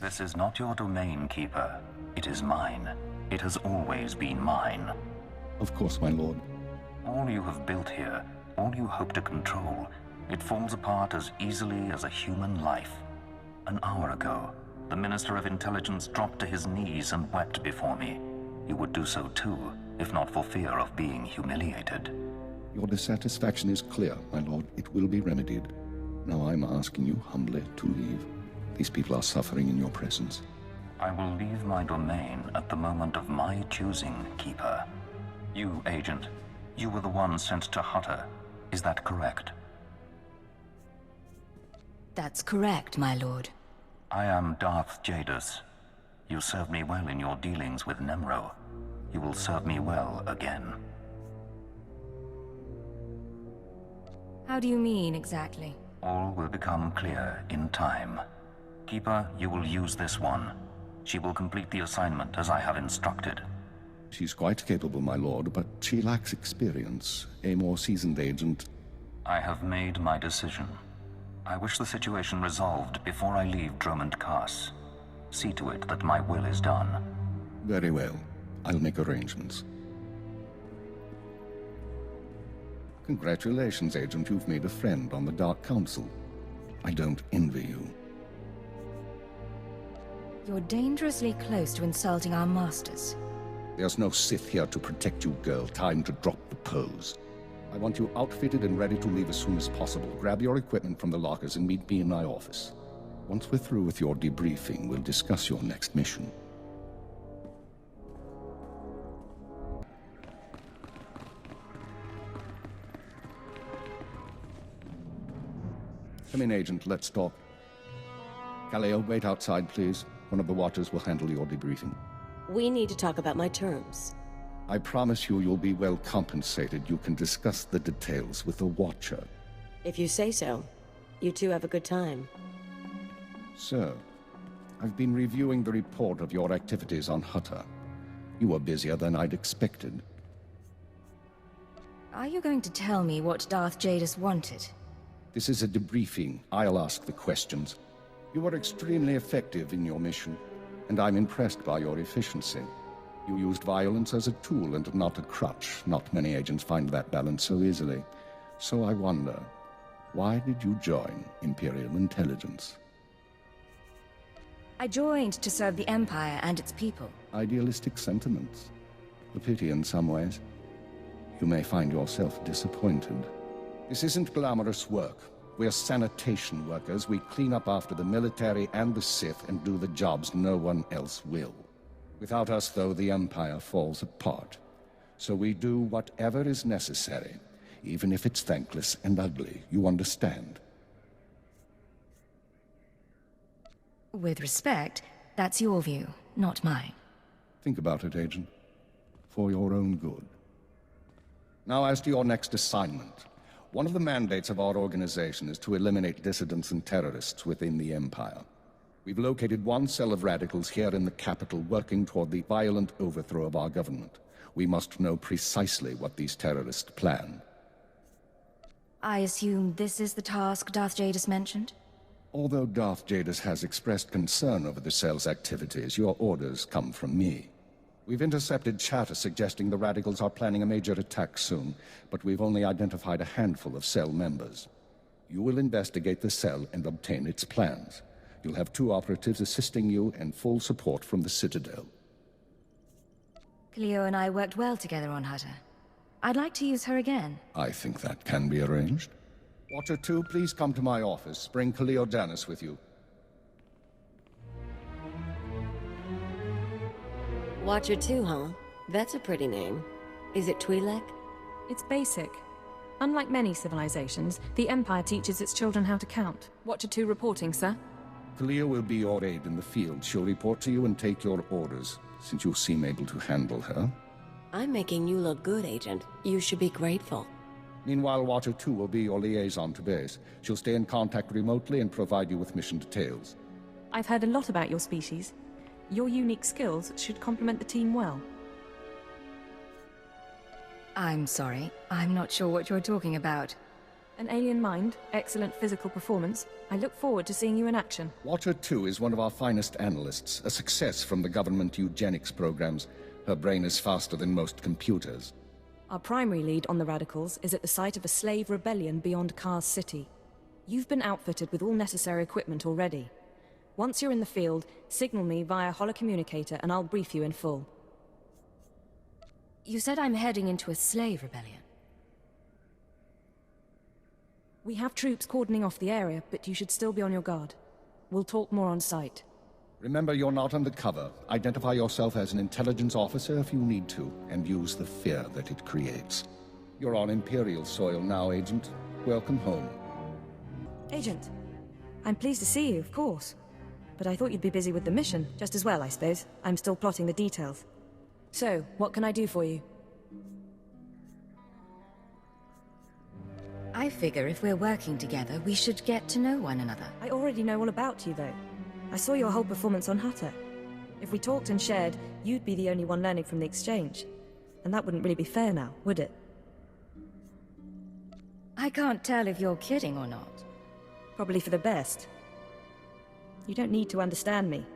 This is not your domain, Keeper. It is mine. It has always been mine. Of course, my lord. All you have built here, all you hope to control, it falls apart as easily as a human life. An hour ago, the Minister of Intelligence dropped to his knees and wept before me. You would do so too, if not for fear of being humiliated. Your dissatisfaction is clear, my lord. It will be remedied. Now I'm asking you humbly to leave. These people are suffering in your presence. I will leave my domain at the moment of my choosing, Keeper. You, Agent, you were the one sent to Hutter. Is that correct? That's correct, my lord. I am Darth Jadis. You served me well in your dealings with Nemro. You will serve me well again. How do you mean, exactly? All will become clear in time. Keeper, you will use this one. She will complete the assignment as I have instructed. She's quite capable, my lord, but she lacks experience. A more seasoned agent... I have made my decision. I wish the situation resolved before I leave Dromund Kaas. See to it that my will is done. Very well. I'll make arrangements. Congratulations, Agent. You've made a friend on the Dark Council. I don't envy you. You're dangerously close to insulting our masters. There's no Sith here to protect you, girl. Time to drop the pose. I want you outfitted and ready to leave as soon as possible. Grab your equipment from the lockers and meet me in my office. Once we're through with your debriefing, we'll discuss your next mission. Come in, Agent. Let's talk. Kaleo, wait outside, please. One of the Watchers will handle your debriefing. We need to talk about my terms. I promise you'll be well compensated. You can discuss the details with the Watcher. If you say so. You two have a good time. Sir, I've been reviewing the report of your activities on Hutter. You were busier than I'd expected. Are you going to tell me what Darth Jadis wanted? This is a debriefing. I'll ask the questions. You were extremely effective in your mission, and I'm impressed by your efficiency. You used violence as a tool and not a crutch. Not many agents find that balance so easily. So I wonder, why did you join Imperial Intelligence? I joined to serve the Empire and its people. Idealistic sentiments. A pity in some ways. You may find yourself disappointed. This isn't glamorous work. We're sanitation workers. We clean up after the military and the Sith and do the jobs no one else will. Without us, though, the Empire falls apart. So we do whatever is necessary, even if it's thankless and ugly. You understand? With respect, that's your view, not mine. Think about it, Agent. For your own good. Now, as to your next assignment. One of the mandates of our organization is to eliminate dissidents and terrorists within the Empire. We've located one cell of radicals here in the capital working toward the violent overthrow of our government. We must know precisely what these terrorists plan. I assume this is the task Darth Jadis mentioned? Although Darth Jadis has expressed concern over the cell's activities, your orders come from me. We've intercepted chatter suggesting the radicals are planning a major attack soon, but we've only identified a handful of cell members. You will investigate the cell and obtain its plans. You'll have 2 operatives assisting you and full support from the Citadel. Cleo and I worked well together on Hutter. I'd like to use her again. I think that can be arranged. Watcher 2, please come to my office. Bring Cleo Jadis with you. Watcher 2, huh? That's a pretty name. Is it Twi'lek? It's basic. Unlike many civilizations, the Empire teaches its children how to count. Watcher 2 reporting, sir. Cleo will be your aide in the field. She'll report to you and take your orders, since you seem able to handle her. I'm making you look good, Agent. You should be grateful. Meanwhile, Watcher 2 will be your liaison to base. She'll stay in contact remotely and provide you with mission details. I've heard a lot about your species. Your unique skills should complement the team well. I'm sorry. I'm not sure what you're talking about. An alien mind, excellent physical performance. I look forward to seeing you in action. Watcher 2 is one of our finest analysts, a success from the government eugenics programs. Her brain is faster than most computers. Our primary lead on the Radicals is at the site of a slave rebellion beyond Kars City. You've been outfitted with all necessary equipment already. Once you're in the field, signal me via holocommunicator and I'll brief you in full. You said I'm heading into a slave rebellion. We have troops cordoning off the area, but you should still be on your guard. We'll talk more on site. Remember, you're not undercover. Identify yourself as an intelligence officer if you need to, and use the fear that it creates. You're on Imperial soil now, Agent. Welcome home. Agent, I'm pleased to see you, of course. But I thought you'd be busy with the mission, just as well, I suppose. I'm still plotting the details. So, what can I do for you? I figure if we're working together, we should get to know one another. I already know all about you, though. I saw your whole performance on Hutter. If we talked and shared, you'd be the only one learning from the exchange. And that wouldn't really be fair now, would it? I can't tell if you're kidding or not. Probably for the best. You don't need to understand me.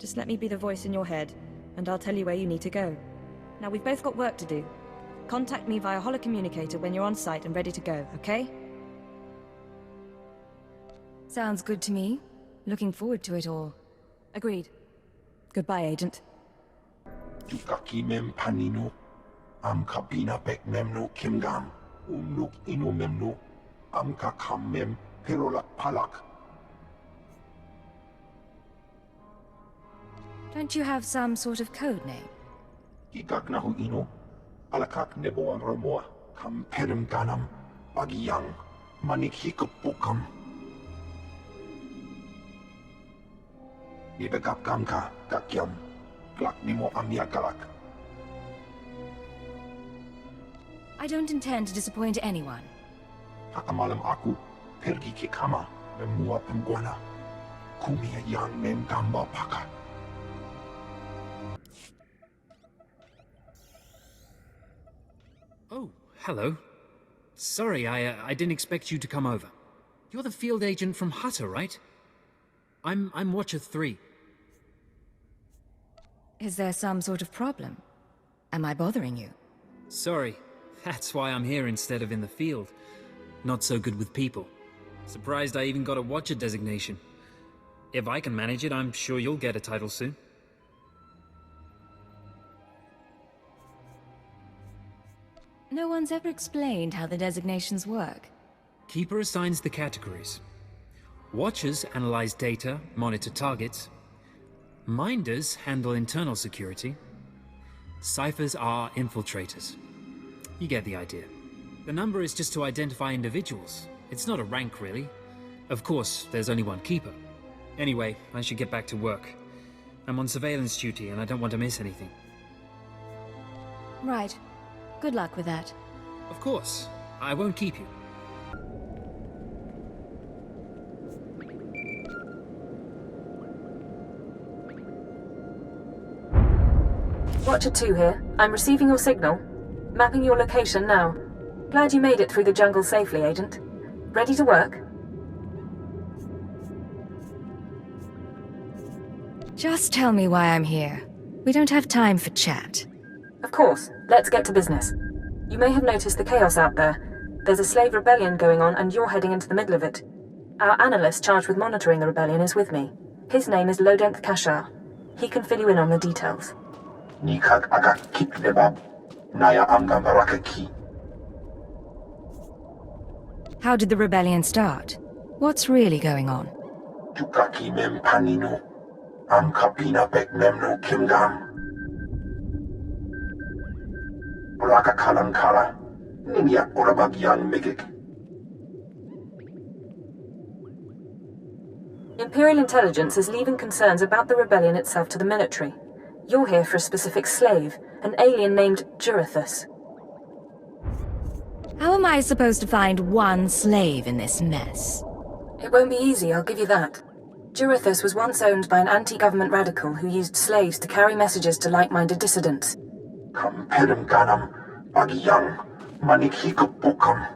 Just let me be the voice in your head, and I'll tell you where you need to go. Now, we've both got work to do. Contact me via holocommunicator when you're on site and ready to go, okay? Sounds good to me. Looking forward to it all. Agreed. Goodbye, Agent. Yukaki mem panino, am kabina bek memno kimgam, nuk ino memno, am kakam mem perolak palak. Don't you have some sort of code name? Gigak nahu ino, alakak nebo ang ramoa, kam perim ganam, bagiyang, manik hikupukam. Ibegap gamka, gakyam, glak nimo amiagalak. I don't intend to disappoint anyone. Hakamalam aku, pergi ke kama, memua pemguana. Kumia yang mem gamba paka. Oh, hello. Sorry, I didn't expect you to come over. You're the field agent from Hutter, right? I'm Watcher 3. Is there some sort of problem? Am I bothering you? Sorry. That's why I'm here instead of in the field. Not so good with people. Surprised I even got a Watcher designation. If I can manage it, I'm sure you'll get a title soon. No one's ever explained how the designations work. Keeper assigns the categories. Watchers analyze data, monitor targets. Minders handle internal security. Ciphers are infiltrators. You get the idea. The number is just to identify individuals. It's not a rank, really. Of course, there's only one keeper. Anyway, I should get back to work. I'm on surveillance duty and I don't want to miss anything. Right. Good luck with that. Of course. I won't keep you. Watcher 2 here. I'm receiving your signal. Mapping your location now. Glad you made it through the jungle safely, Agent. Ready to work? Just tell me why I'm here. We don't have time for chat. Of course. Let's get to business. You may have noticed the chaos out there. There's a slave rebellion going on and you're heading into the middle of it. Our analyst charged with monitoring the rebellion is with me. His name is Lodenth Kashar. He can fill you in on the details. Nikak agak kip lebab, naya amgam barakaki. How did the rebellion start? What's really going on? Yukaki mem panino, am kabina bek memno kimgam. Raka kalankara, nimia orabagyang megik. Imperial Intelligence is leaving concerns about the rebellion itself to the military. You're here for a specific slave, an alien named Jurithus. How am I supposed to find one slave in this mess? It won't be easy, I'll give you that. Jurithus was once owned by an anti-government radical who used slaves to carry messages to like-minded dissidents. Kam perim ganam, bagiyang, manik hikupukam.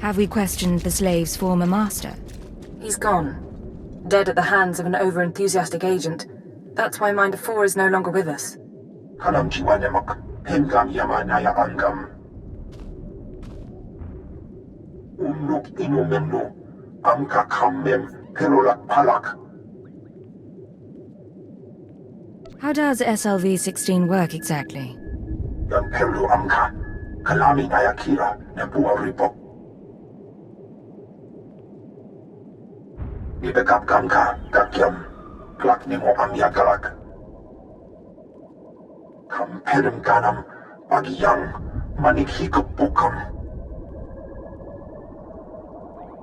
Have we questioned the slave's former master? He's gone. Dead at the hands of an over-enthusiastic agent. That's why Minder 4 is no longer with us. Kanam jiwanemak, hemgam yamanaya angam. Unuk inumemno, amka kammem, perolak palak. How does SLV-16 work exactly? Yan perlu amka, kalami naya kira, nebua ripok. Ibekap kamka, kakyam, klak nemo amya galak. Kamperem ganam, bagiyang, manik hikupukam.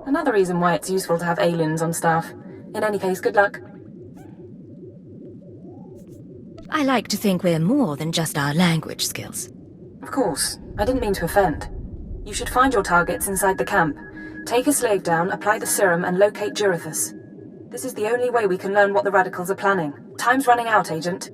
Another reason why it's useful to have aliens on staff. In any case, good luck. I like to think we're more than just our language skills. Of course, I didn't mean to offend. You should find your targets inside the camp. Take a slave down, apply the serum, and locate Jurithus. This is the only way we can learn what the Radicals are planning. Time's running out, Agent.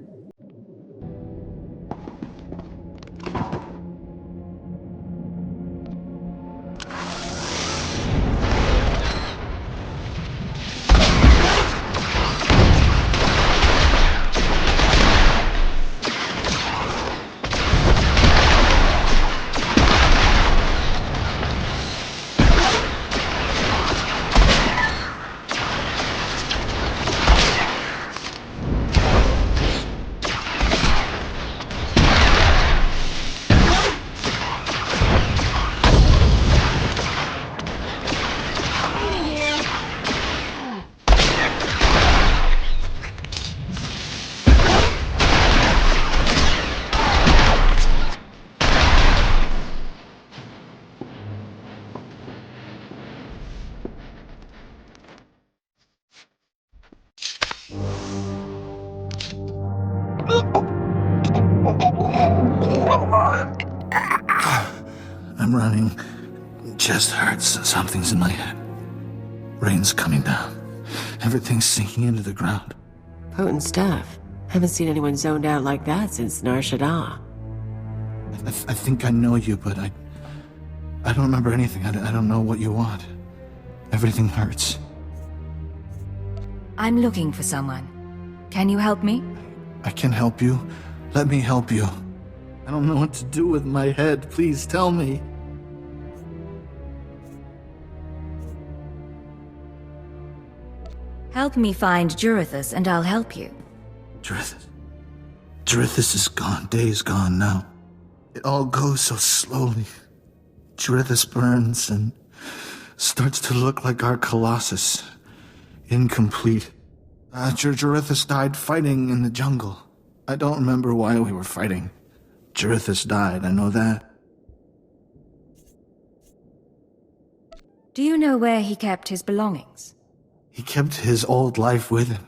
I'm running. Chest hurts. Something's in my head. Rain's coming down. Everything's sinking into the ground. Potent stuff. Haven't seen anyone zoned out like that since Nar Shaddaa. I think I know you, but I don't remember anything. I don't know what you want. Everything hurts. I'm looking for someone. Can you help me? I can help you. Let me help you. I don't know what to do with my head. Please tell me. Help me find Jurithus and I'll help you. Jurithus. Jurithus is gone. Day's gone now. It all goes so slowly. Jurithus burns and starts to look like our Colossus. Incomplete. Jurithus died fighting in the jungle. I don't remember why we were fighting. Jurithus died, I know that. Do you know where he kept his belongings? He kept his old life with him.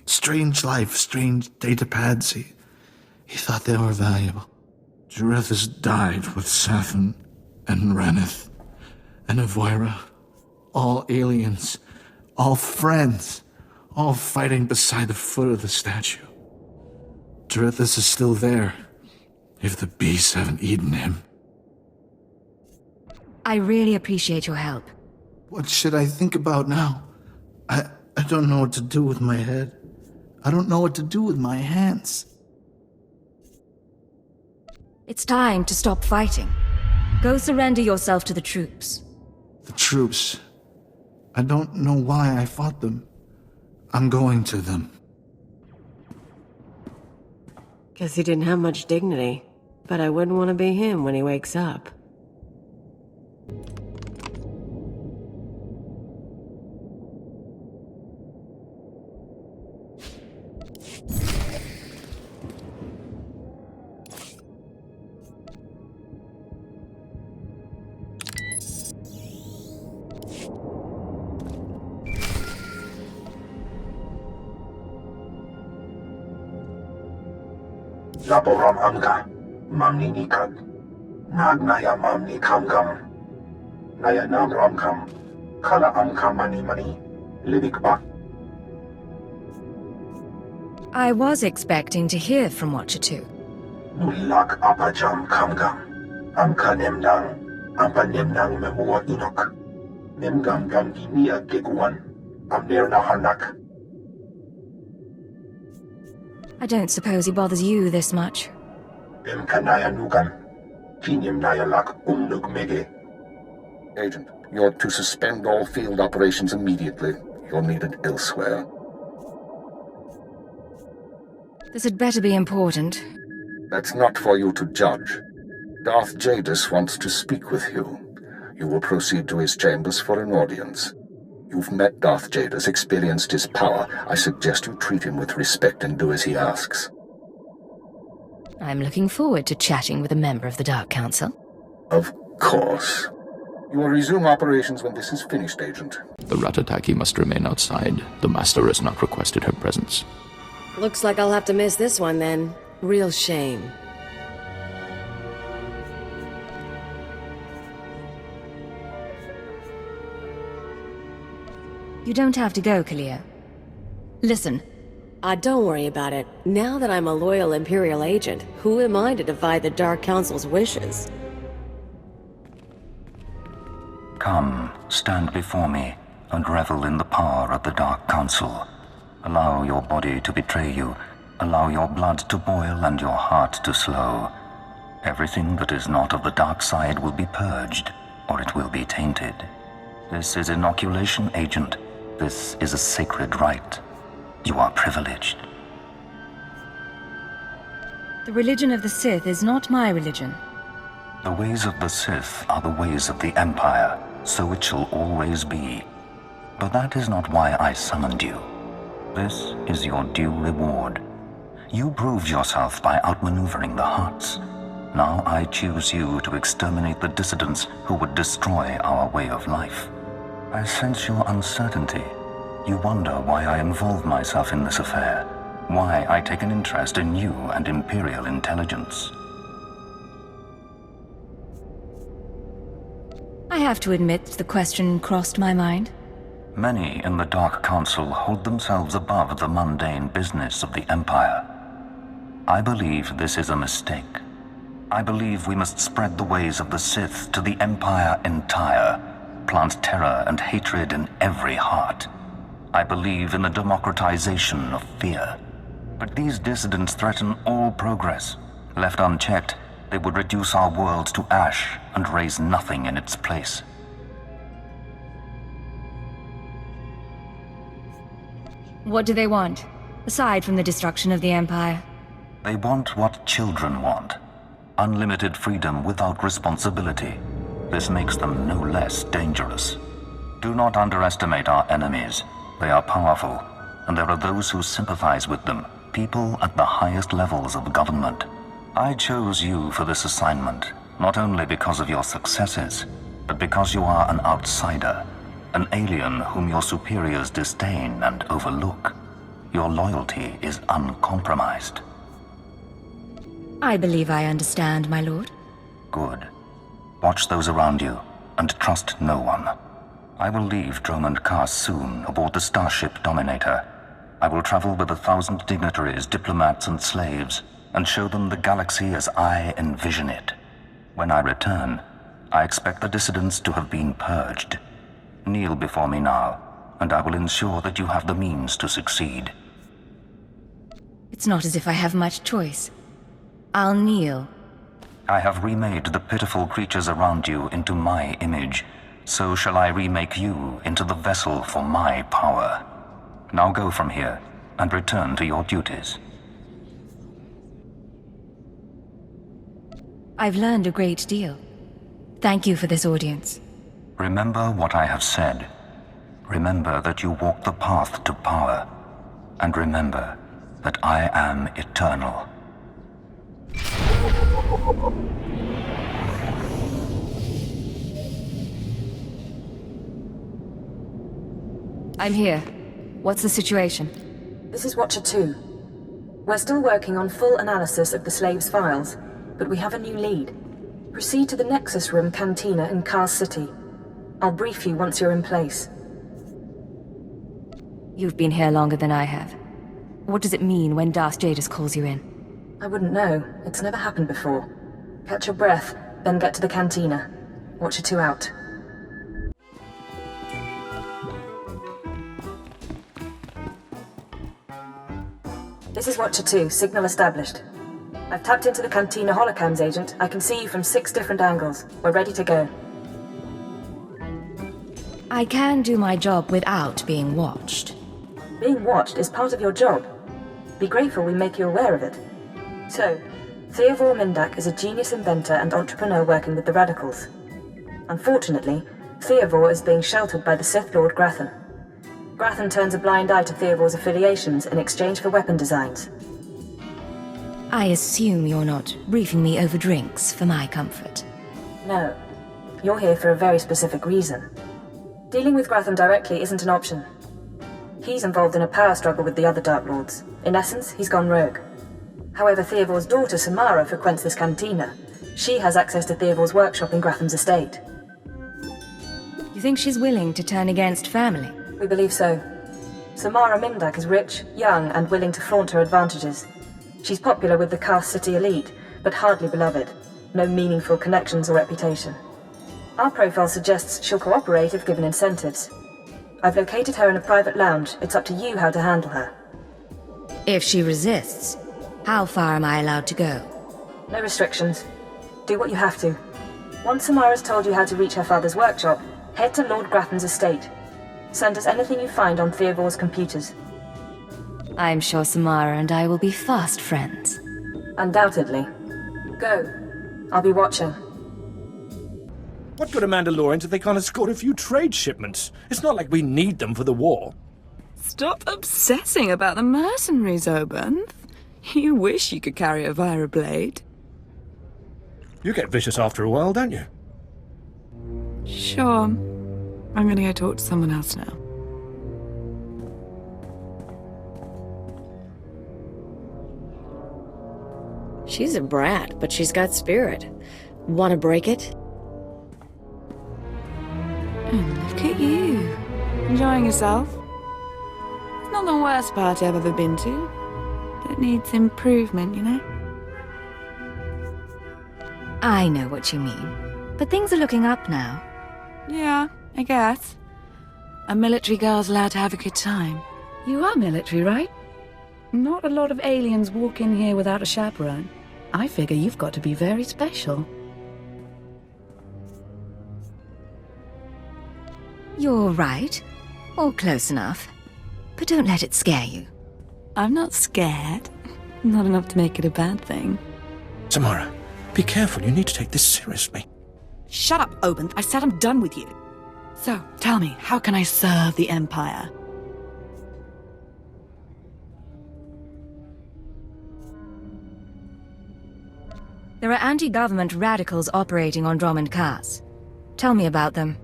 Strange life, strange data pads. He thought they were valuable. Jurithus died with Safin and Reneth and Avoira. All aliens, all friends, all fighting beside the foot of the statue. Jurithus is still there, if the beasts haven't eaten him. I really appreciate your help. What should I think about now? I don't know what to do with my head. I don't know what to do with my hands. It's time to stop fighting. Go surrender yourself to the troops. The troops. I don't know why I fought them. I'm going to them. Guess he didn't have much dignity. But I wouldn't want to be him when he wakes up. Laboram amga, mamni nikad, nagnaya mamni kamgam, naya nam ramkam, kala amka mani, libikba. I was expecting to hear from Watcher 2. Nulak apajam kamgam, amka nemdang, Ampa nemnang memoa inok. Nemgam gam ginia geguan. Am nerna hanak. I don't suppose he bothers you this much. Kanaya nugan. Kinim nayalak mege. Agent, you're to suspend all field operations immediately. You're needed elsewhere. This had better be important. That's not for you to judge. Darth Jadis wants to speak with you. You will proceed to his chambers for an audience. You've met Darth Jadis, experienced his power. I suggest you treat him with respect and do as he asks. I'm looking forward to chatting with a member of the Dark Council. Of course. You will resume operations when this is finished, Agent. The Ratataki must remain outside. The Master has not requested her presence. Looks like I'll have to miss this one then. Real shame. You don't have to go, Kalia. Listen. Don't worry about it. Now that I'm a loyal Imperial agent, who am I to defy the Dark Council's wishes? Come, stand before me, and revel in the power of the Dark Council. Allow your body to betray you. Allow your blood to boil and your heart to slow. Everything that is not of the dark side will be purged, or it will be tainted. This is inoculation, Agent. This is a sacred rite. You are privileged. The religion of the Sith is not my religion. The ways of the Sith are the ways of the Empire, so it shall always be. But that is not why I summoned you. This is your due reward. You proved yourself by outmaneuvering the Hutts. Now I choose you to exterminate the dissidents who would destroy our way of life. I sense your uncertainty. You wonder why I involve myself in this affair, why I take an interest in you and Imperial intelligence. I have to admit the question crossed my mind. Many in the Dark Council hold themselves above the mundane business of the Empire. I believe this is a mistake. I believe we must spread the ways of the Sith to the Empire entire, plant terror and hatred in every heart. I believe in the democratization of fear. But these dissidents threaten all progress. Left unchecked, they would reduce our world to ash and raise nothing in its place. What do they want, aside from the destruction of the Empire? They want what children want. Unlimited freedom without responsibility. This makes them no less dangerous. Do not underestimate our enemies. They are powerful, and there are those who sympathize with them, people at the highest levels of government. I chose you for this assignment, not only because of your successes, but because you are an outsider, an alien whom your superiors disdain and overlook. Your loyalty is uncompromised. I believe I understand, my lord. Good. Watch those around you, and trust no one. I will leave Dromund Kaas soon aboard the starship Dominator. I will travel with 1,000 dignitaries, diplomats, and slaves, and show them the galaxy as I envision it. When I return, I expect the dissidents to have been purged. Kneel before me now, and I will ensure that you have the means to succeed. It's not as if I have much choice. I'll kneel. I have remade the pitiful creatures around you into my image. So shall I remake you into the vessel for my power. Now go from here, and return to your duties. I've learned a great deal. Thank you for this audience. Remember what I have said. Remember that you walk the path to power. And remember that I am eternal. I'm here. What's the situation? This is Watcher 2. We're still working on full analysis of the slaves' files, but we have a new lead. Proceed to the Nexus Room Cantina in Kaas City. I'll brief you once you're in place. You've been here longer than I have. What does it mean when Darth Jadis calls you in? I wouldn't know. It's never happened before. Catch your breath, then get to the cantina. Watcher 2 out. This is Watcher 2, signal established. I've tapped into the Cantina holocams, Agent. I can see you from 6 different angles. We're ready to go. I can do my job without being watched. Being watched is part of your job. Be grateful we make you aware of it. So, Theovor Mindak is a genius inventor and entrepreneur working with the Radicals. Unfortunately, Theovor is being sheltered by the Sith Lord Grathan. Grathan turns a blind eye to Theovor's affiliations in exchange for weapon designs. I assume you're not briefing me over drinks for my comfort. No. You're here for a very specific reason. Dealing with Grathan directly isn't an option. He's involved in a power struggle with the other Dark Lords. In essence, he's gone rogue. However, Theovor's daughter, Samara, frequents this cantina. She has access to Theovor's workshop in Grathan's estate. You think she's willing to turn against family? We believe so. Samara Mindak is rich, young, and willing to flaunt her advantages. She's popular with the Karth City elite, but hardly beloved. No meaningful connections or reputation. Our profile suggests she'll cooperate if given incentives. I've located her in a private lounge. It's up to you how to handle her. If she resists, how far am I allowed to go? No restrictions. Do what you have to. Once Samara's told you how to reach her father's workshop, head to Lord Grathan's estate. Send us anything you find on Theovor's computers. I'm sure Samara and I will be fast friends. Undoubtedly. Go. I'll be watching. What good are Mandalorians if they can't escort a few trade shipments? It's not like we need them for the war. Stop obsessing about the mercenaries, Obanth. You wish you could carry a Vira blade. You get vicious after a while, don't you? Sure. I'm gonna go talk to someone else now. She's a brat, but she's got spirit. Wanna break it? And look at you. Enjoying yourself? It's not the worst party I've ever been to. But it needs improvement, you know? I know what you mean. But things are looking up now. Yeah, I guess. A military girl's allowed to have a good time. You are military, right? Not a lot of aliens walk in here without a chaperone. I figure you've got to be very special. You're right. Or close enough. But don't let it scare you. I'm not scared. Not enough to make it a bad thing. Samara, be careful. You need to take this seriously. Shut up, Obanth. I said I'm done with you. So, tell me, how can I serve the Empire? There are anti-government radicals operating on Drummond Cars. Tell me about them.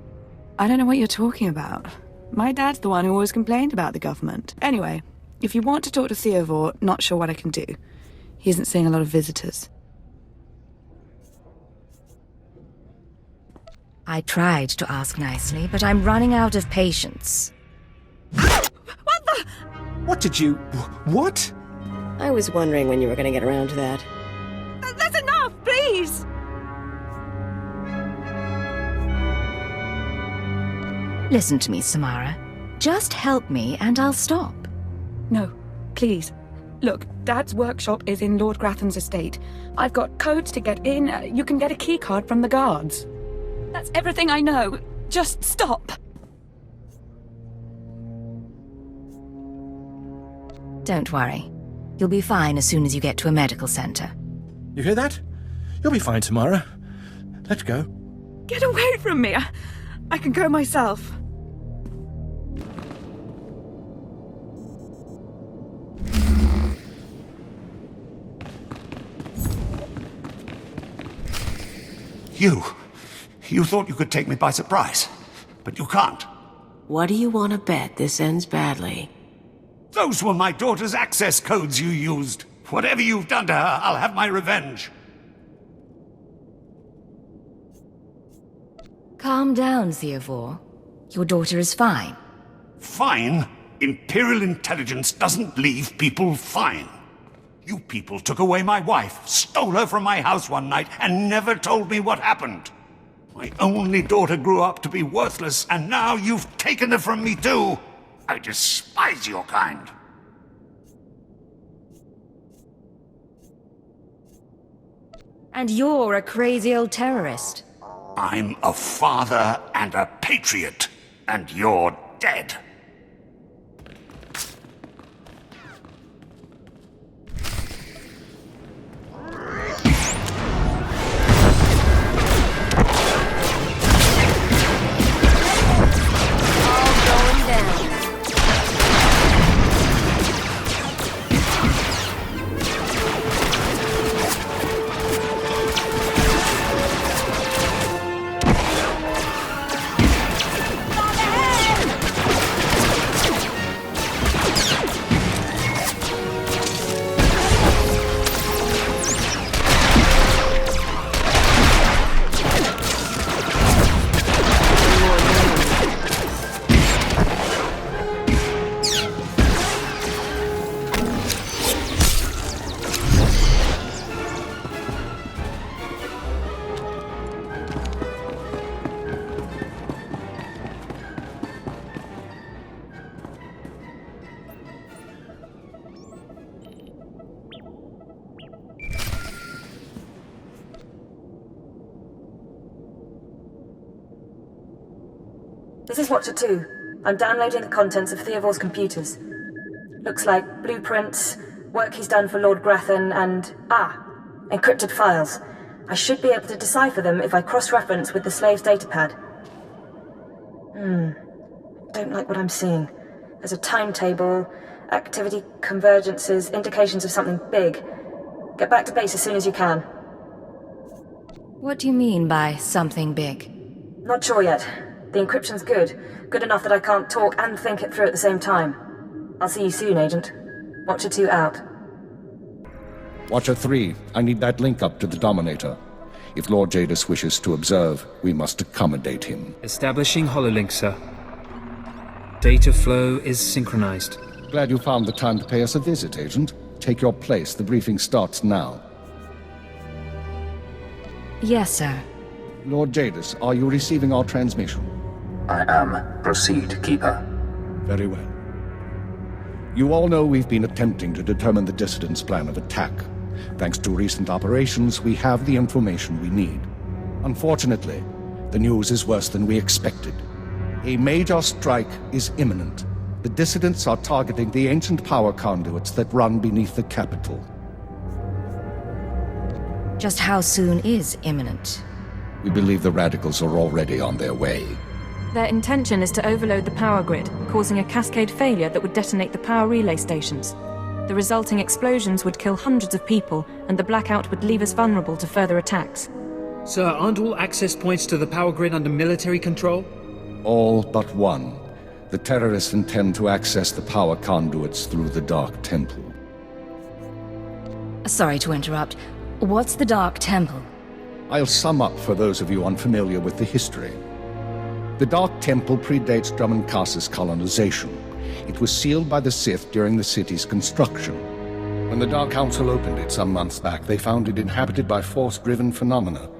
I don't know what you're talking about. My dad's the one who always complained about the government. Anyway, if you want to talk to Theovor, not sure what I can do. He isn't seeing a lot of visitors. I tried to ask nicely, but I'm running out of patience. What the? What did you... what? I was wondering when you were going to get around to that. That's enough, please! Listen to me, Samara. Just help me and I'll stop. No, please. Look, Dad's workshop is in Lord Grathan's estate. I've got codes to get in. You can get a keycard from the guards. That's everything I know. Just stop. Don't worry. You'll be fine as soon as you get to a medical center. You hear that? You'll be fine, Samara. Let's go. Get away from me. I can go myself. You thought you could take me by surprise, but you can't. What do you want to bet this ends badly? Those were my daughter's access codes you used. Whatever you've done to her, I'll have my revenge. Calm down, Theovor. Your daughter is fine. Fine? Imperial intelligence doesn't leave people fine. You people took away my wife, stole her from my house one night, and never told me what happened. My only daughter grew up to be worthless, and now you've taken her from me too! I despise your kind. And you're a crazy old terrorist. I'm a father and a patriot, and you're dead. This is Watcher 2. I'm downloading the contents of Theovor's computers. Looks like blueprints, work he's done for Lord Grathan, and... encrypted files. I should be able to decipher them if I cross-reference with the slave's datapad. Don't like what I'm seeing. There's a timetable, activity convergences, indications of something big. Get back to base as soon as you can. What do you mean by something big? Not sure yet. The encryption's good. Good enough that I can't talk and think it through at the same time. I'll see you soon, Agent. Watcher 2 out. Watcher 3, I need that link up to the Dominator. If Lord Jadis wishes to observe, we must accommodate him. Establishing hololink, sir. Data flow is synchronized. Glad you found the time to pay us a visit, Agent. Take your place. The briefing starts now. Yes, sir. Lord Jadis, are you receiving our transmission? I am. Proceed, Keeper. Very well. You all know we've been attempting to determine the Dissidents' plan of attack. Thanks to recent operations, we have the information we need. Unfortunately, the news is worse than we expected. A major strike is imminent. The Dissidents are targeting the ancient power conduits that run beneath the capital. Just how soon is imminent? We believe the Radicals are already on their way. Their intention is to overload the power grid, causing a cascade failure that would detonate the power relay stations. The resulting explosions would kill hundreds of people, and the blackout would leave us vulnerable to further attacks. Sir, aren't all access points to the power grid under military control? All but one. The terrorists intend to access the power conduits through the Dark Temple. Sorry to interrupt. What's the Dark Temple? I'll sum up for those of you unfamiliar with the history. The Dark Temple predates Drummoncass's colonization. It was sealed by the Sith during the city's construction. When the Dark Council opened it some months back, they found it inhabited by force-driven phenomena.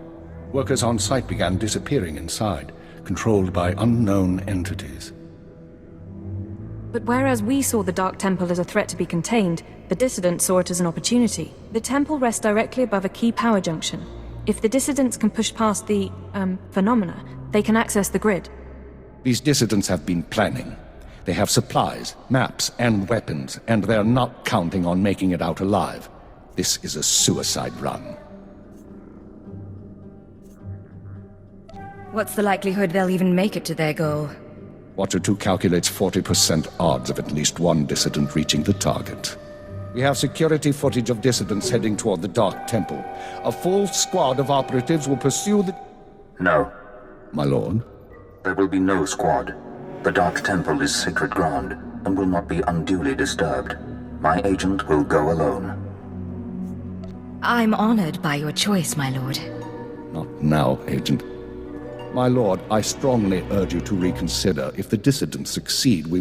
Workers on site began disappearing inside, controlled by unknown entities. But whereas we saw the Dark Temple as a threat to be contained, the Dissidents saw it as an opportunity. The temple rests directly above a key power junction. If the Dissidents can push past the, phenomena, they can access the grid. These Dissidents have been planning. They have supplies, maps, and weapons, and they're not counting on making it out alive. This is a suicide run. What's the likelihood they'll even make it to their goal? Watcher 2 calculates 40% odds of at least one Dissident reaching the target. We have security footage of Dissidents heading toward the Dark Temple. A full squad of operatives will pursue the... No. My lord? There will be no squad. The Dark Temple is sacred ground and will not be unduly disturbed. My agent will go alone. I'm honored by your choice, my lord. Not now, Agent. My lord, I strongly urge you to reconsider. If the Dissidents succeed, we...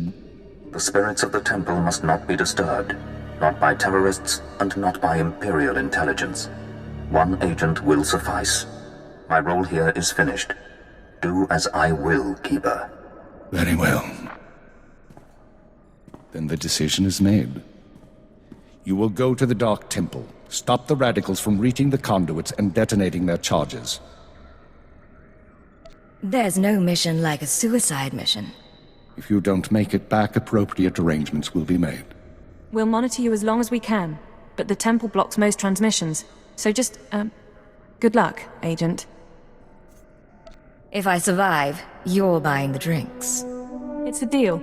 The spirits of the temple must not be disturbed. Not by terrorists, and not by Imperial intelligence. One agent will suffice. My role here is finished. Do as I will, Keeper. Very well. Then the decision is made. You will go to the Dark Temple, stop the radicals from reaching the conduits and detonating their charges. There's no mission like a suicide mission. If you don't make it back, appropriate arrangements will be made. We'll monitor you as long as we can, but the temple blocks most transmissions. So just, good luck, Agent. If I survive, you're buying the drinks. It's a deal.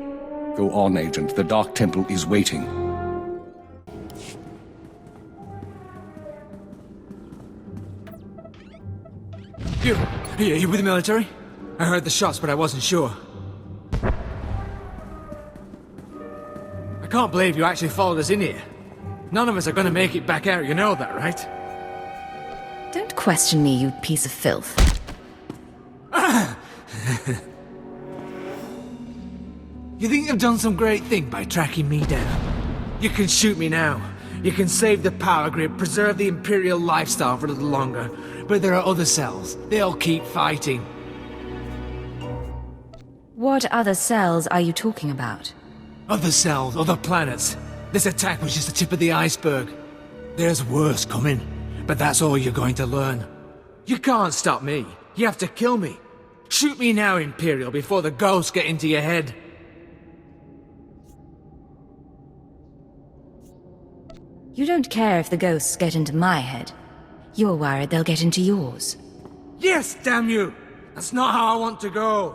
Go on, Agent. The Dark Temple is waiting. You with the military? I heard the shots, but I wasn't sure. I can't believe you actually followed us in here. None of us are gonna make it back out, you know that, right? Don't question me, you piece of filth. You think you've done some great thing by tracking me down? You can shoot me now. You can save the power grid, preserve the Imperial lifestyle for a little longer. But there are other cells. They'll keep fighting. What other cells are you talking about? Other cells, other planets. This attack was just the tip of the iceberg. There's worse coming, but that's all you're going to learn. You can't stop me. You have to kill me. Shoot me now, Imperial, before the ghosts get into your head. You don't care if the ghosts get into my head. You're worried they'll get into yours. Yes, damn you! That's not how I want to go.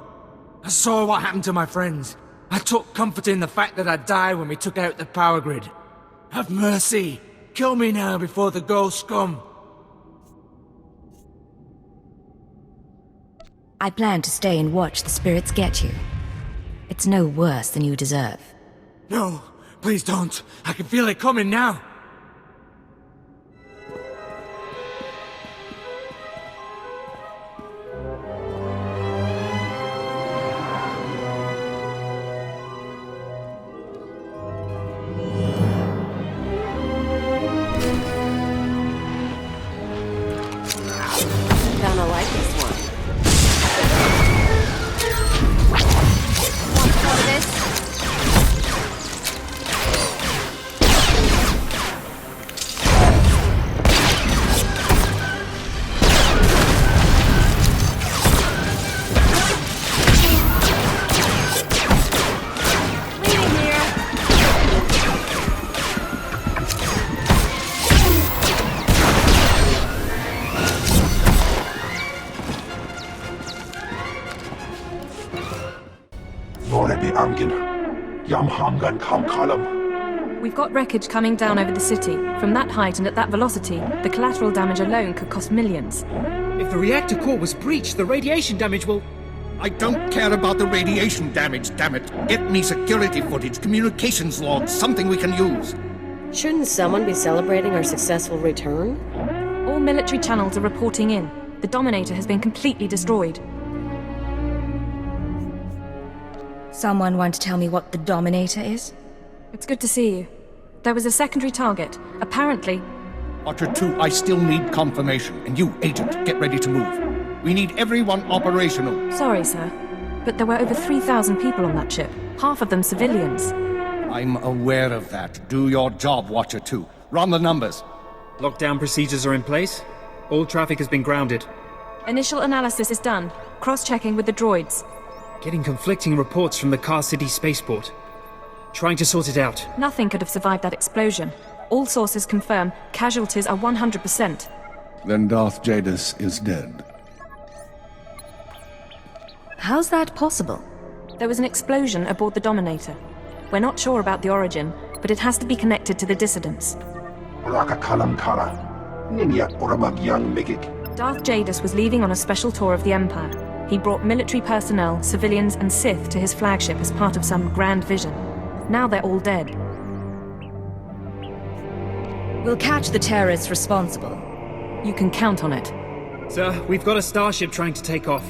I saw what happened to my friends. I took comfort in the fact that I died when we took out the power grid. Have mercy. Kill me now before the ghosts come. I plan to stay and watch the spirits get you. It's no worse than you deserve. No, please don't. I can feel it coming now. Kinda like this one. Want some of this? We've got wreckage coming down over the city. From that height and at that velocity, the collateral damage alone could cost millions. If the reactor core was breached, the radiation damage will... I don't care about the radiation damage, damn it. Get me security footage, communications logs, something we can use. Shouldn't someone be celebrating our successful return? All military channels are reporting in. The Dominator has been completely destroyed. Someone want to tell me what the Dominator is? It's good to see you. There was a secondary target. Apparently... Watcher 2, I still need confirmation. And you, Agent, get ready to move. We need everyone operational. Sorry, sir. But there were over 3,000 people on that ship. Half of them civilians. I'm aware of that. Do your job, Watcher 2. Run the numbers. Lockdown procedures are in place. All traffic has been grounded. Initial analysis is done. Cross-checking with the droids. Getting conflicting reports from the Car City spaceport. Trying to sort it out. Nothing could have survived that explosion. All sources confirm casualties are 100%. Then Darth Jadis is dead. How's that possible? There was an explosion aboard the Dominator. We're not sure about the origin, but it has to be connected to the dissidents. Darth Jadis was leaving on a special tour of the Empire. He brought military personnel, civilians, and Sith to his flagship as part of some grand vision. Now they're all dead. We'll catch the terrorists responsible. You can count on it. Sir, we've got a starship trying to take off.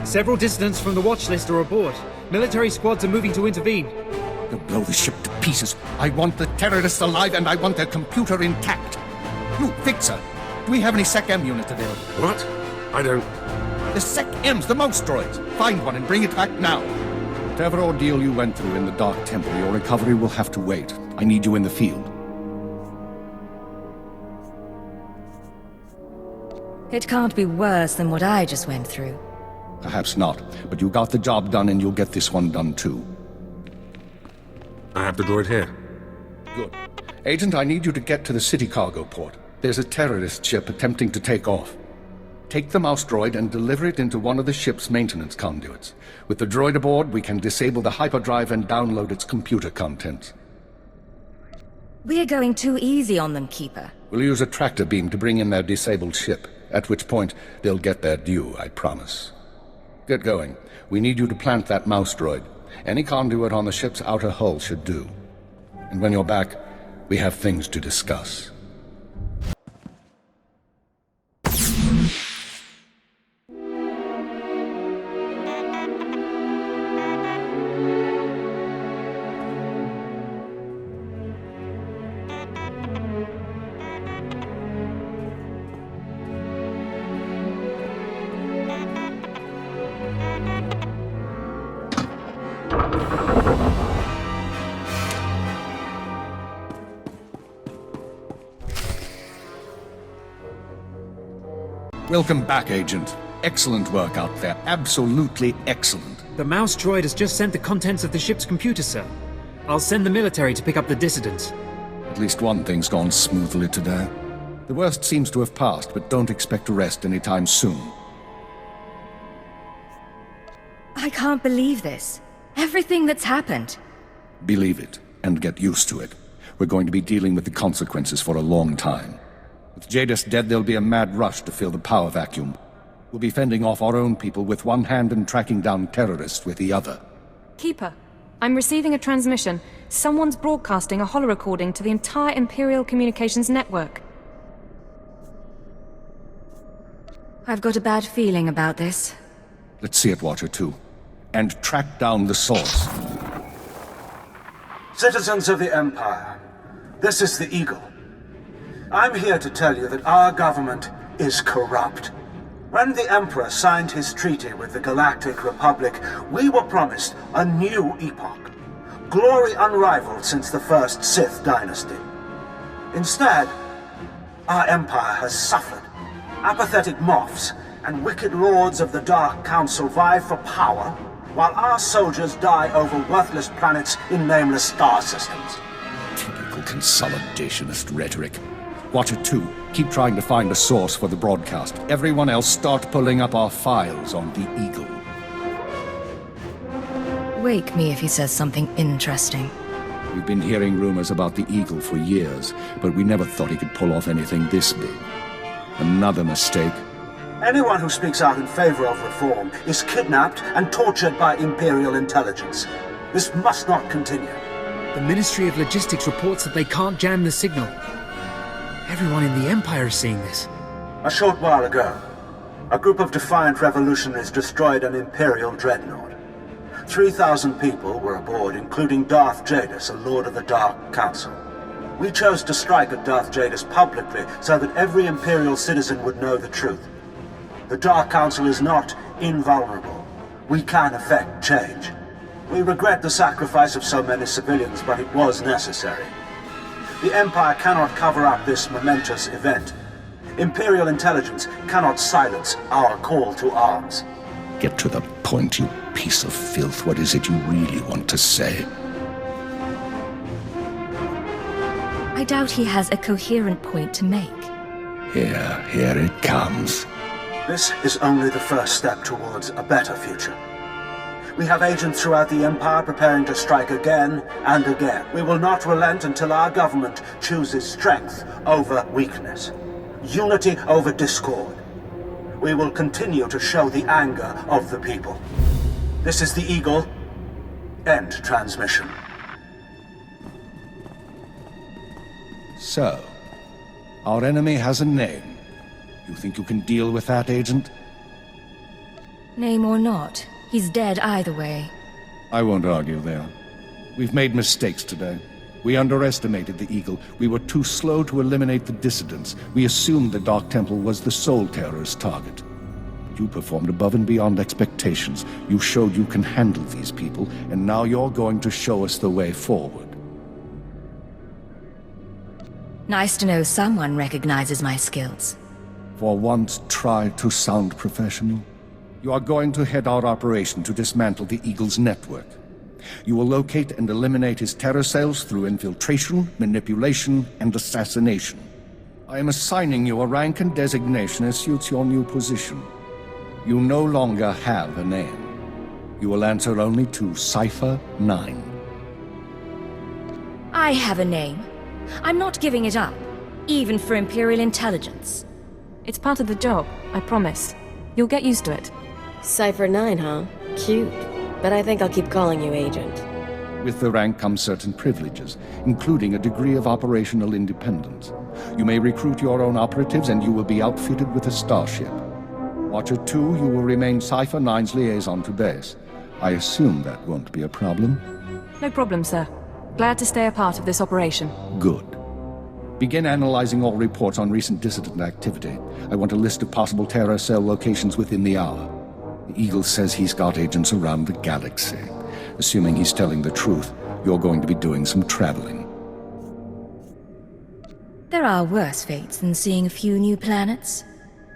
Several dissidents from the watch list are aboard. Military squads are moving to intervene. They'll blow the ship to pieces. I want the terrorists alive and I want their computer intact. You, Fixer, do we have any SecM units available? What? I don't... The Sec M's, the mouse droids! Find one and bring it back now! Whatever ordeal you went through in the Dark Temple, your recovery will have to wait. I need you in the field. It can't be worse than what I just went through. Perhaps not, but you got the job done and you'll get this one done too. I have the droid here. Good. Agent, I need you to get to the city cargo port. There's a terrorist ship attempting to take off. Take the mouse droid and deliver it into one of the ship's maintenance conduits. With the droid aboard, we can disable the hyperdrive and download its computer contents. We're going too easy on them, Keeper. We'll use a tractor beam to bring in their disabled ship, at which point they'll get their due, I promise. Get going. We need you to plant that mouse droid. Any conduit on the ship's outer hull should do. And when you're back, we have things to discuss. Welcome back, Agent. Excellent work out there. Absolutely excellent. The mouse droid has just sent the contents of the ship's computer, sir. I'll send the military to pick up the dissidents. At least one thing's gone smoothly today. The worst seems to have passed, but don't expect to rest anytime soon. I can't believe this. Everything that's happened. Believe it, and get used to it. We're going to be dealing with the consequences for a long time. With Jadis dead, there'll be a mad rush to fill the power vacuum. We'll be fending off our own people with one hand and tracking down terrorists with the other. Keeper, I'm receiving a transmission. Someone's broadcasting a holorecording to the entire Imperial Communications network. I've got a bad feeling about this. Let's see it, Watcher 2. And track down the source. Citizens of the Empire, this is the Eagle. I'm here to tell you that our government is corrupt. When the Emperor signed his treaty with the Galactic Republic, we were promised a new epoch. Glory unrivaled since the first Sith dynasty. Instead, our Empire has suffered. Apathetic moffs and wicked lords of the Dark Council vie for power, while our soldiers die over worthless planets in nameless star systems. Typical consolidationist rhetoric. Watcher 2, keep trying to find a source for the broadcast. Everyone else start pulling up our files on the Eagle. Wake me if he says something interesting. We've been hearing rumors about the Eagle for years, but we never thought he could pull off anything this big. Another mistake. Anyone who speaks out in favor of reform is kidnapped and tortured by Imperial intelligence. This must not continue. The Ministry of Logistics reports that they can't jam the signal. Everyone in the Empire is seeing this. A short while ago, a group of defiant revolutionaries destroyed an Imperial dreadnought. 3,000 people were aboard, including Darth Jadis, a Lord of the Dark Council. We chose to strike at Darth Jadis publicly so that every Imperial citizen would know the truth. The Dark Council is not invulnerable. We can effect change. We regret the sacrifice of so many civilians, but it was necessary. The Empire cannot cover up this momentous event. Imperial intelligence cannot silence our call to arms. Get to the point, you piece of filth. What is it you really want to say? I doubt he has a coherent point to make. Here it comes. This is only the first step towards a better future. We have agents throughout the Empire preparing to strike again and again. We will not relent until our government chooses strength over weakness, unity over discord. We will continue to show the anger of the people. This is the Eagle. End transmission. So, our enemy has a name. You think you can deal with that, Agent? Name or not, he's dead either way. I won't argue there. We've made mistakes today. We underestimated the Eagle. We were too slow to eliminate the dissidents. We assumed the Dark Temple was the sole terrorist target. You performed above and beyond expectations. You showed you can handle these people, and now you're going to show us the way forward. Nice to know someone recognizes my skills. For once, try to sound professional. You are going to head our operation to dismantle the Eagle's network. You will locate and eliminate his terror cells through infiltration, manipulation, and assassination. I am assigning you a rank and designation as suits your new position. You no longer have a name. You will answer only to Cipher 9. I have a name. I'm not giving it up, even for Imperial intelligence. It's part of the job, I promise. You'll get used to it. Cipher 9, huh? Cute. But I think I'll keep calling you Agent. With the rank comes certain privileges, including a degree of operational independence. You may recruit your own operatives, and you will be outfitted with a starship. Watcher 2, you will remain Cipher 9's liaison to base. I assume that won't be a problem? No problem, sir. Glad to stay a part of this operation. Good. Begin analyzing all reports on recent dissident activity. I want a list of possible terror cell locations within the hour. The Eagle says he's got agents around the galaxy. Assuming he's telling the truth, you're going to be doing some traveling. There are worse fates than seeing a few new planets.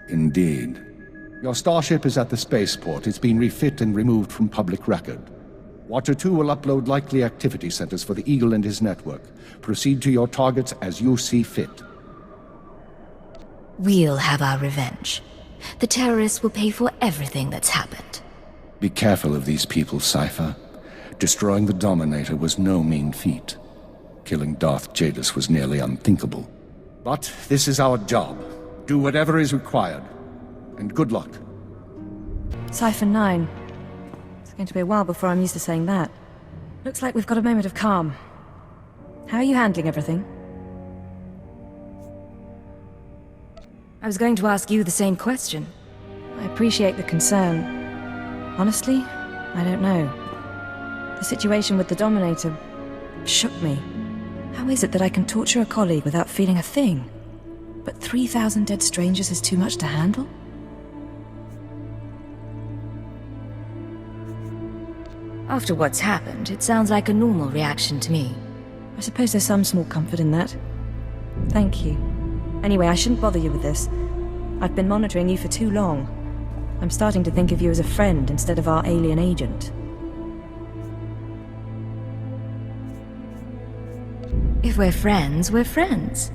Indeed. Your starship is at the spaceport. It's been refit and removed from public record. Watcher 2 will upload likely activity centers for the Eagle and his network. Proceed to your targets as you see fit. We'll have our revenge. The terrorists will pay for everything that's happened. Be careful of these people, Cipher. Destroying the Dominator was no mean feat. Killing Darth Jadis was nearly unthinkable. But this is our job. Do whatever is required. And good luck. Cipher 9. It's going to be a while before I'm used to saying that. Looks like we've got a moment of calm. How are you handling everything? I was going to ask you the same question. I appreciate the concern. Honestly, I don't know. The situation with the Dominator shook me. How is it that I can torture a colleague without feeling a thing? But 3,000 dead strangers is too much to handle? After what's happened, it sounds like a normal reaction to me. I suppose there's some small comfort in that. Thank you. Anyway, I shouldn't bother you with this. I've been monitoring you for too long. I'm starting to think of you as a friend instead of our alien agent. If we're friends, we're friends.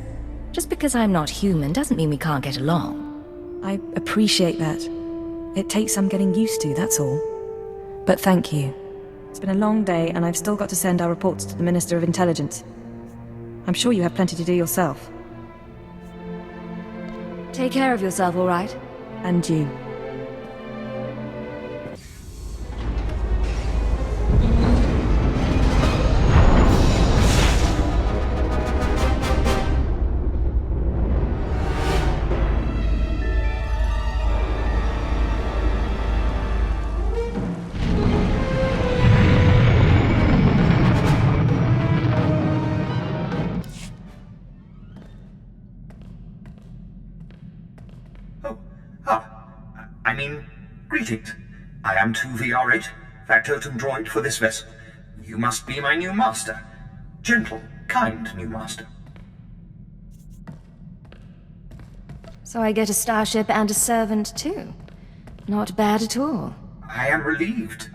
Just because I'm not human doesn't mean we can't get along. I appreciate that. It takes some getting used to, that's all. But thank you. It's been a long day, and I've still got to send our reports to the Minister of Intelligence. I'm sure you have plenty to do yourself. Take care of yourself, all right? And you. Greetings. I am 2VR8, factotum droid for this vessel. You must be my new master. Gentle, kind new master. So I get a starship and a servant too. Not bad at all. I am relieved,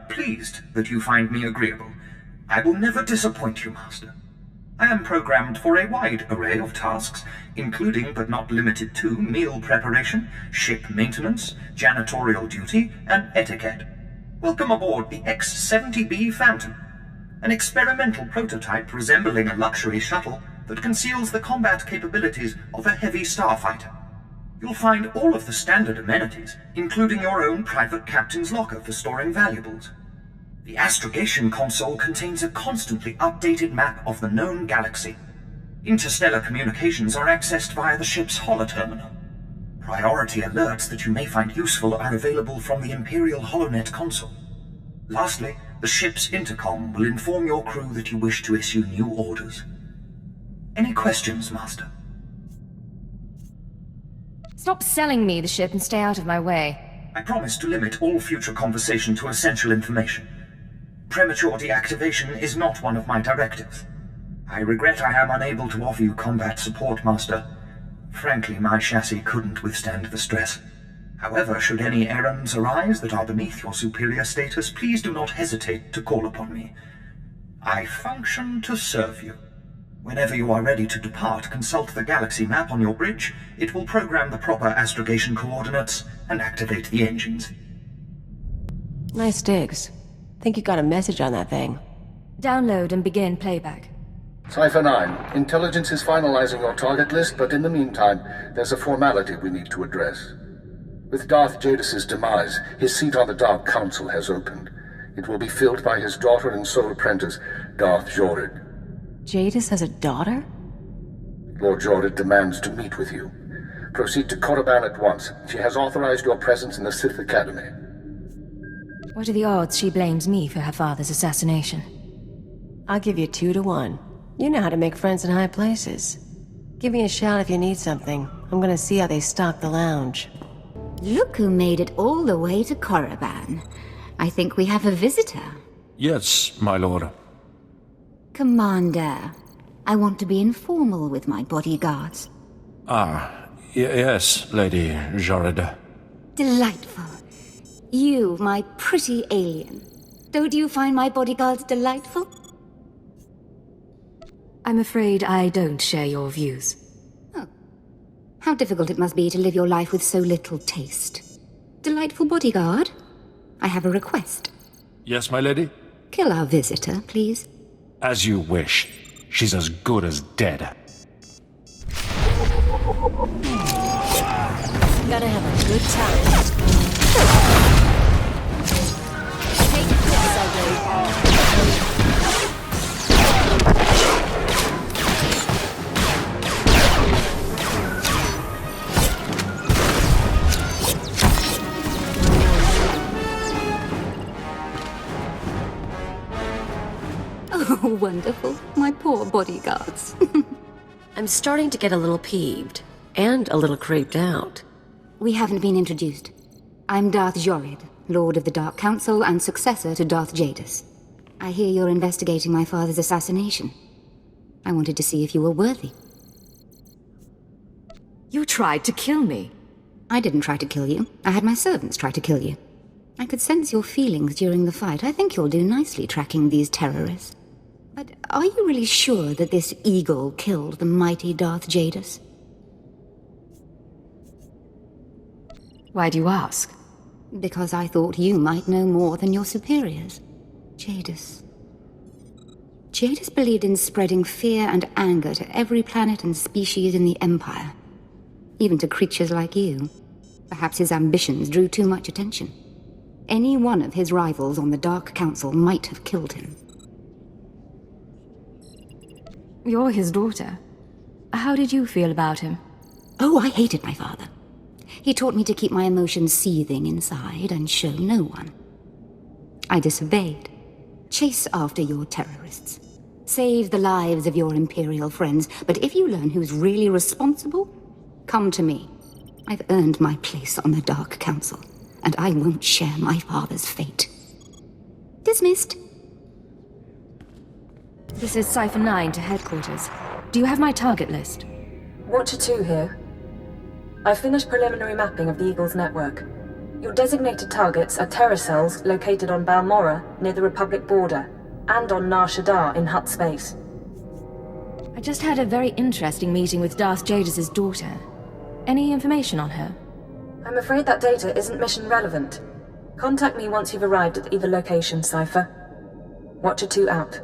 pleased that you find me agreeable. I will never disappoint you, master. I am programmed for a wide array of tasks, including but not limited to meal preparation, ship maintenance, janitorial duty, and etiquette. Welcome aboard the X-70B Phantom, an experimental prototype resembling a luxury shuttle that conceals the combat capabilities of a heavy starfighter. You'll find all of the standard amenities, including your own private captain's locker for storing valuables. The astrogation console contains a constantly updated map of the known galaxy. Interstellar communications are accessed via the ship's holoterminal. Priority alerts that you may find useful are available from the Imperial HoloNet console. Lastly, the ship's intercom will inform your crew that you wish to issue new orders. Any questions, Master? Stop selling me the ship and stay out of my way. I promise to limit all future conversation to essential information. Premature deactivation is not one of my directives. I regret I am unable to offer you combat support, Master. Frankly, my chassis couldn't withstand the stress. However, should any errands arise that are beneath your superior status, please do not hesitate to call upon me. I function to serve you. Whenever you are ready to depart, consult the galaxy map on your bridge. It will program the proper astrogation coordinates and activate the engines. Nice digs. Think you got a message on that thing. Download and begin playback. Cipher 9, Intelligence is finalizing your target list, but in the meantime, there's a formality we need to address. With Darth Jadis' demise, his seat on the Dark Council has opened. It will be filled by his daughter and sole apprentice, Darth Jorid. Jadis has a daughter? Lord Jorid demands to meet with you. Proceed to Korriban at once. She has authorized your presence in the Sith Academy. What are the odds she blames me for her father's assassination? I'll give you 2 to 1. You know how to make friends in high places. Give me a shout if you need something. I'm gonna see how they stock the lounge. Look who made it all the way to Korriban. I think we have a visitor. Yes, my lord. Commander, I want to be informal with my bodyguards. Yes, Lady Jorid. Delightful. You, my pretty alien. Don't you find my bodyguards delightful? I'm afraid I don't share your views. Oh. How difficult it must be to live your life with so little taste. Delightful bodyguard, I have a request. Yes, my lady? Kill our visitor, please. As you wish. She's as good as dead. Gotta have a good time. Take this, I believe. Oh, wonderful. My poor bodyguards. I'm starting to get a little peeved. And a little creeped out. We haven't been introduced. I'm Darth Jorid, Lord of the Dark Council and successor to Darth Jadis. I hear you're investigating my father's assassination. I wanted to see if you were worthy. You tried to kill me. I didn't try to kill you. I had my servants try to kill you. I could sense your feelings during the fight. I think you'll do nicely tracking these terrorists. But are you really sure that this eagle killed the mighty Darth Jadis? Why do you ask? Because I thought you might know more than your superiors. Jadis believed in spreading fear and anger to every planet and species in the Empire. Even to creatures like you. Perhaps his ambitions drew too much attention. Any one of his rivals on the Dark Council might have killed him. You're his daughter. How did you feel about him? Oh, I hated my father. He taught me to keep my emotions seething inside and show no one. I disobeyed. Chase after your terrorists. Save the lives of your Imperial friends. But if you learn who's really responsible, come to me. I've earned my place on the Dark Council, and I won't share my father's fate. Dismissed. This is Cipher 9 to headquarters. Do you have my target list? Watcher 2 here. I've finished preliminary mapping of the Eagle's network. Your designated targets are terror cells located on Balmorra, near the Republic border, and on Nar Shaddaa in Hutt space. I just had a very interesting meeting with Darth Jadis' daughter. Any information on her? I'm afraid that data isn't mission relevant. Contact me once you've arrived at either location, Cipher. Watcher 2 out.